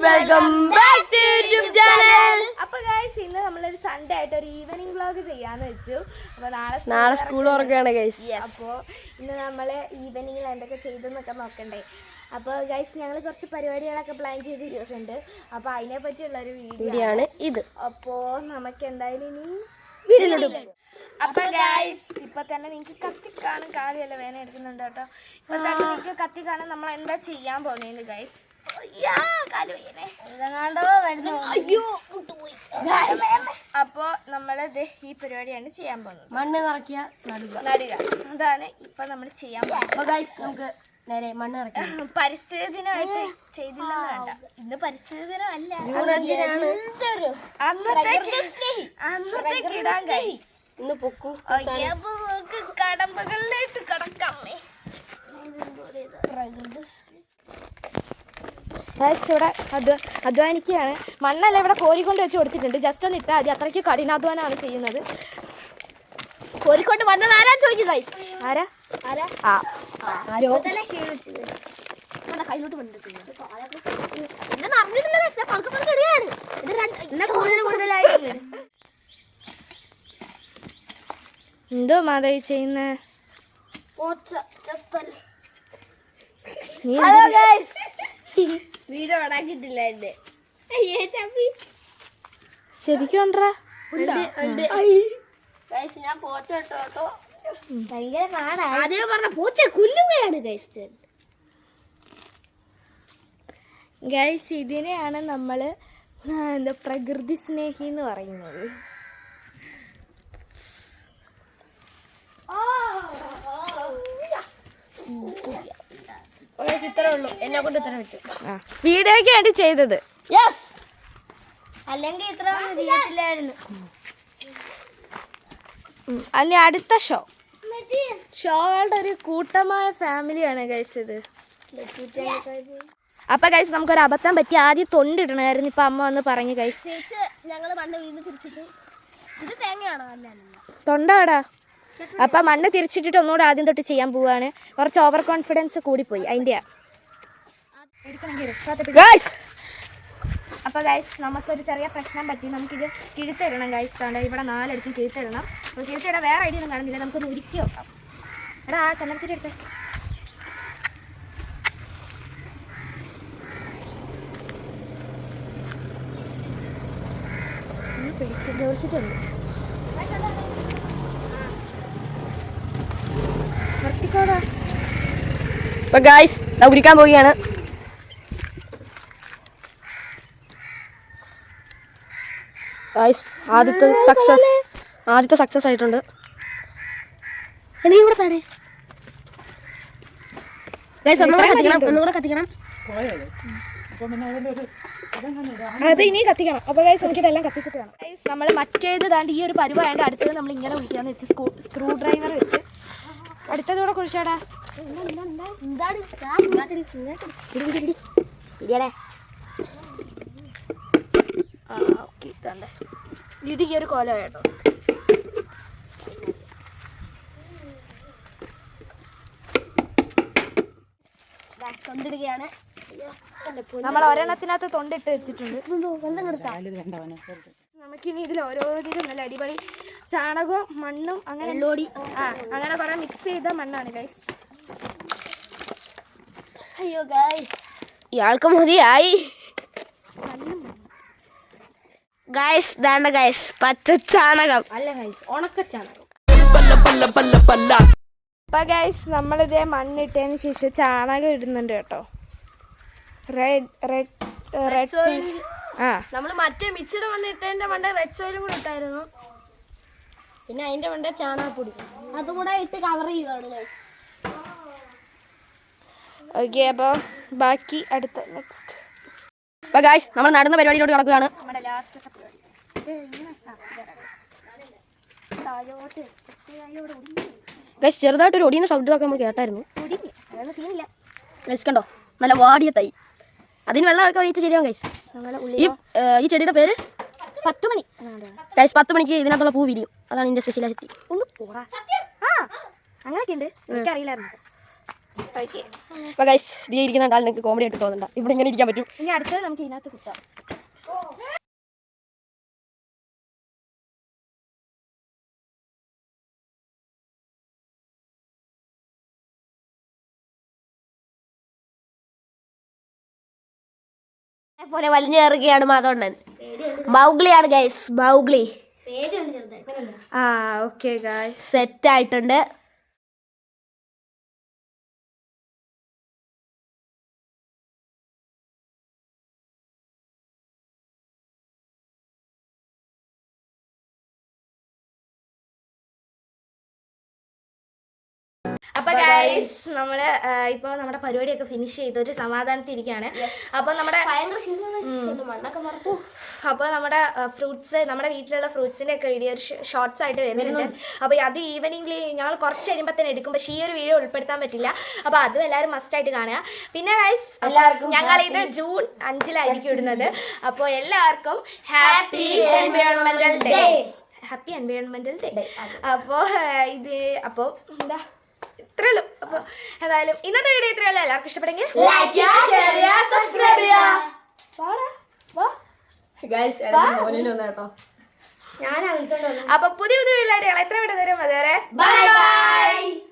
Welcome back to YouTube channel. അപ്പോൾ guys ഇന്ന് നമ്മളൊരു സൺഡേ ആയിട്ട് ഒരു ഈവനിങ് വ്ളോഗ് ചെയ്യാന്ന് വെച്ചു. അപ്പോൾ നാളെ സ്കൂൾ തുറക്കുകയാണ് ഗൈസ്. അപ്പോൾ ഇന്ന് നമ്മൾ ഈവനിങ്ങിൽ എന്തൊക്കെ ചെയ്തെന്നൊക്കെ നോക്കണ്ടേ. അപ്പോൾ ഗൈസ് ഞങ്ങൾ കുറച്ച് പരിപാടികളൊക്കെ പ്ലാൻ ചെയ്ത് വെച്ചിട്ടുണ്ട്. അപ്പോൾ അതിനെ പറ്റിയുള്ളൊരു വീഡിയോ ആണ് ഇത്. അപ്പോൾ നമുക്ക് എന്തായാലും ഇനി വീഡിയോയിലോട്ട്. അപ്പൊ ഗൈസ് ഇപ്പൊ തന്നെ നിങ്ങൾക്ക് കത്തി കാണും, കാലിയല്ല വേദന എടുക്കുന്നുണ്ട് കേട്ടോ. ഇപ്പൊ തന്നെ നിങ്ങൾക്ക് കത്തി കാണാൻ നമ്മൾ എന്താ ചെയ്യാൻ പോകുന്നത് ഗൈസ്. അപ്പൊ നമ്മള് ഈ പരിപാടിയാണ് ചെയ്യാൻ പോകുന്നത്. മണ്ണ് നിറയ്ക്കുക, നടുക. അതാണ് ഇപ്പൊ നമ്മൾ ചെയ്യാൻ പോകുന്നത്. നമുക്ക് നേരെ മണ്ണ് നിറയ്ക്കുക. പരിസ്ഥിതി ദിനമായിട്ട് ചെയ്തില്ലെന്ന് വേണ്ട. ഇന്ന് പരിസ്ഥിതി ദിനം അല്ല, അന്നത്തേക്ക് ഇടാൻ ഗൈസ്. ഇന്ന് പൊക്കൂ. കടമ്പകളിലേക്ക് കടക്കാമേ. ഇവിടെ അധ്വാനിക്കുകയാണ്. മണ്ണെല്ലാം ഇവിടെ കോരിക്കൊണ്ട് വെച്ച് കൊടുത്തിട്ടുണ്ട്. ജസ്റ്റ് ഒന്ന് ഇട്ടാൽ മതി. അത്രയ്ക്ക് കഠിനാധ്വാനമാണ് ചെയ്യുന്നത്. കോരിക്കൊണ്ട് വന്നത് ആരാ ചോദിക്കും ഗൈസ്. ആരാ കയ്യിലോട്ട് എന്തോ മാധവി ചെയ്യുന്ന വീഡിയോ ഉണ്ടാക്കിയിട്ടില്ല എന്റെ ശരിക്കും ഉണ്ടോ? ഞാൻ പോച്ച കേട്ടോ. ഭയങ്കര കാണാ. ആദ്യം പറഞ്ഞ പൂച്ച കുല്ലുകയാണ് ഗൈസ്. ഗൈസ് ഇതിനെയാണ് നമ്മള് എന്താ പ്രകൃതി സ്നേഹി എന്ന് പറയുന്നത്. ഇത്രേ ഉള്ളൂ, എന്നെ കൊണ്ട് ഇത്ര പറ്റും. വീഡിയോയ്ക്ക് വേണ്ടി ചെയ്തത്. യെസ്, അല്ലെങ്കിൽ ഇത്ര ചെയ്യത്തില്ലായിരുന്നു. അല്ലെ അടുത്ത ഷോകളുടെ ഒരു കൂട്ടമായ ഫാമിലിയാണ് ഗൈസ് ഇത്. അപ്പൊ ഗൈസ് നമുക്കൊരു അബദ്ധം പറ്റി. ആദ്യം തൊണ്ടിടണമായിരുന്നു. ഇപ്പൊ അമ്മ വന്ന് പറഞ്ഞു ഗൈസ് ഞങ്ങള് മണ്ണ് വീണ് തിരിച്ചിട്ട് ഇത് തേങ്ങയാണോ തൊണ്ടാടാ. അപ്പൊ മണ്ണ് തിരിച്ചിട്ടിട്ട് ഒന്നുകൂടെ ആദ്യം തൊട്ട് ചെയ്യാൻ പോവാണ്. കുറച്ച് ഓവർ കോൺഫിഡൻസ് കൂടിപ്പോയി അതിന്റെ. അപ്പൊ ഗൈസ് നമുക്കൊരു ചെറിയ പ്രശ്നം പറ്റി. നമുക്കിത് കിഴുത്തിടണം ഗൈസ്. താണ്ട ഇവിടെ 4 അടുത്ത് കിഴുത്തിടണം. അപ്പോൾ കിഴുത്തിടാൻ വേറെ ഐഡിയ ഒന്നും കാണുന്നില്ല. നമുക്കൊന്ന് ഉരുക്കി വെക്കാം. എടാ ആ ചന്ദനത്തിരി എടുത്ത് ജോലിച്ചിട്ടുണ്ട്. നിർത്തിക്കോടാ. അപ്പൊ ഗൈസ് ഉരുക്കാൻ പോവുകയാണ്. ആദ്യത്തെ സക്സസ് ആയിട്ടുണ്ട്. എനിക്കും കൂടെ താടേ ഒന്നുകൂടെ കത്തിക്കണം. അത് ഇനി കത്തിക്കണം. അപ്പോൾ ഗൈസ് നമുക്കിതെല്ലാം കത്തിച്ചിട്ട് വേണം ഗൈസ്. നമ്മൾ മറ്റേത് താണ്ട് ഈ ഒരു പരുവായതുകൊണ്ട് അടുത്തത് നമ്മൾ ഇങ്ങനെ കുഴിക്കാന്ന് വെച്ച് സ്ക്രൂ ഡ്രൈവർ വെച്ച് അടുത്തത് കൂടെ കുഴിച്ചാടാ. ഓക്കെ ഇതാണ്ടേ. ഇത് ഈ ഒരു കോല കേട്ടോ. തൊണ്ടിടുകയാണ്. നമ്മൾ ഒരെണ്ണത്തിനകത്ത് തൊണ്ടിട്ട് വെച്ചിട്ടുണ്ട്. നമുക്കിനി ഇതിൽ ഓരോന്നിലും നല്ല അടിപൊളി ചാണകവും മണ്ണും അങ്ങനെ അങ്ങനെ കുറെ മിക്സ് ചെയ്ത മണ്ണാണ് ഗൈസ്. അയ്യോ ഗൈസ്, ഇയാൾക്ക് മതിയായി ഗൈസ്. ദാണ്ട ഗൈസ്, പച്ച ചാണകം അല്ല ഗൈസ്, ഉണക്ക ചാണകം. അപ്പൊ ഗൈസ് നമ്മളിതേ മണ്ണിട്ടതിന് ശേഷം ചാണകം ഇടുന്നുണ്ട് കേട്ടോ. റെഡ് നമ്മൾ മറ്റേ മിക്സിയുടെ മണ്ണ് ഇട്ടതിന്റെ മണ്ട റെഡ് സോയിലും കൂടെ ഇട്ടായിരുന്നു. പിന്നെ അതിന്റെ മണ്ട ചാണകപ്പൊടി അതും കൂടെ ഇട്ട് കവർ ചെയ്യുവാണ് ഗൈസ്. ഓക്കെ, അപ്പോൾ ബാക്കി അടുത്ത നെക്സ്റ്റ്. അപ്പൊ ഗൈസ് നമ്മൾ നടുന്ന പരിപാടിയിലോട്ട് കിടക്കുകയാണ്. നമ്മുടെ ലാസ്റ്റത്തെ പരിപാടി ഗൈസ് ചെറുതായിട്ട് ഒരു ഒടിയുന്ന ശബ്ദമൊക്കെ നമ്മൾ കേട്ടായിരുന്നു. ഗൈസ് കണ്ടോ, നല്ല വാടിയ തൈ. അതിന് വെള്ളമൊക്കെ ഒഴിച്ച് ശരിയാവും ഗൈസ്. ഈ ചെടിയുടെ പേര് 10 മണി ഗൈസ്. 10 മണിക്ക് ഇതിനകത്തുള്ള പൂ വിരിയും. അതാണ് ഇതിന്റെ സ്പെഷ്യാലിറ്റി. ഒന്ന് പോറാ. അങ്ങനെയൊക്കെ ഉണ്ട്, എനിക്കറിയില്ലായിരുന്നു. ഓക്കെ. അപ്പൊ ഗൈസ് ഈ ഇരിക്കുന്ന ആൾ നിങ്ങൾക്ക് കോമഡി ആയിട്ട് തോന്നണ്ട, ഇവിടെ ഇങ്ങനെ ഇരിക്കാൻ പറ്റും. ഇനി അടുത്തത് നമുക്ക് ഇതിനകത്ത് കുത്താം. പോലെ വലിഞ്ഞേറുകയാണ് മാധവണ്ണൻ. മൗഗ്ലിയാണ് ഗൈസ്, മൗഗ്ലി. ആ ഓക്കെ ഗായ്സ്, സെറ്റ് ആയിട്ടുണ്ട്. അപ്പൊ ഗൈസ് നമ്മള് ഇപ്പൊ നമ്മുടെ പരിപാടിയൊക്കെ ഫിനിഷ് ചെയ്ത് ഒരു സമാധാനത്തിരിക്കുകയാണ്. അപ്പൊ നമ്മുടെ അപ്പോൾ നമ്മുടെ ഫ്രൂട്ട്സ്, നമ്മുടെ വീട്ടിലുള്ള ഫ്രൂട്ട്സിന്റെ ഒക്കെ വീഡിയോ ഷോർട്സ് ആയിട്ട് വരുന്നുണ്ട്. അപ്പോൾ അത് ഈവനിംഗിൽ ഞങ്ങൾ കുറച്ച് കഴിയുമ്പോൾ തന്നെ എടുക്കും. പക്ഷേ ഈ ഒരു വീഡിയോ ഉൾപ്പെടുത്താൻ പറ്റില്ല. അപ്പോൾ അതും എല്ലാവരും മസ്റ്റായിട്ട് കാണുക. പിന്നെ ഗൈസ് എല്ലാവർക്കും ഞങ്ങളിത് June 5 ഇടുന്നത്. അപ്പോൾ എല്ലാവർക്കും ഹാപ്പി എൻവയോൺമെന്റൽ ഡേ. ഹാപ്പി എൻവയോൺമെന്റൽ ഡേ. അപ്പോൾ അപ്പോൾ എന്താ ഇത്രേ ഉള്ളൂ. അപ്പോൾ ഏതായാലും ഇന്നത്തെ വീഡിയോ ഇത്രയേ ഉള്ളൂ. എല്ലാവർക്കും ഇഷ്ടപ്പെടുമെങ്കിൽ ലൈക്ക് ചെയ്യുക, ഷെയർ ചെയ്യുക, സബ്സ്ക്രൈബ് ചെയ്യുക. അപ്പൊ പുതിയ വീഡിയോ എത്ര വിടുന്നേരും അതുവരെ ബൈ ബൈ.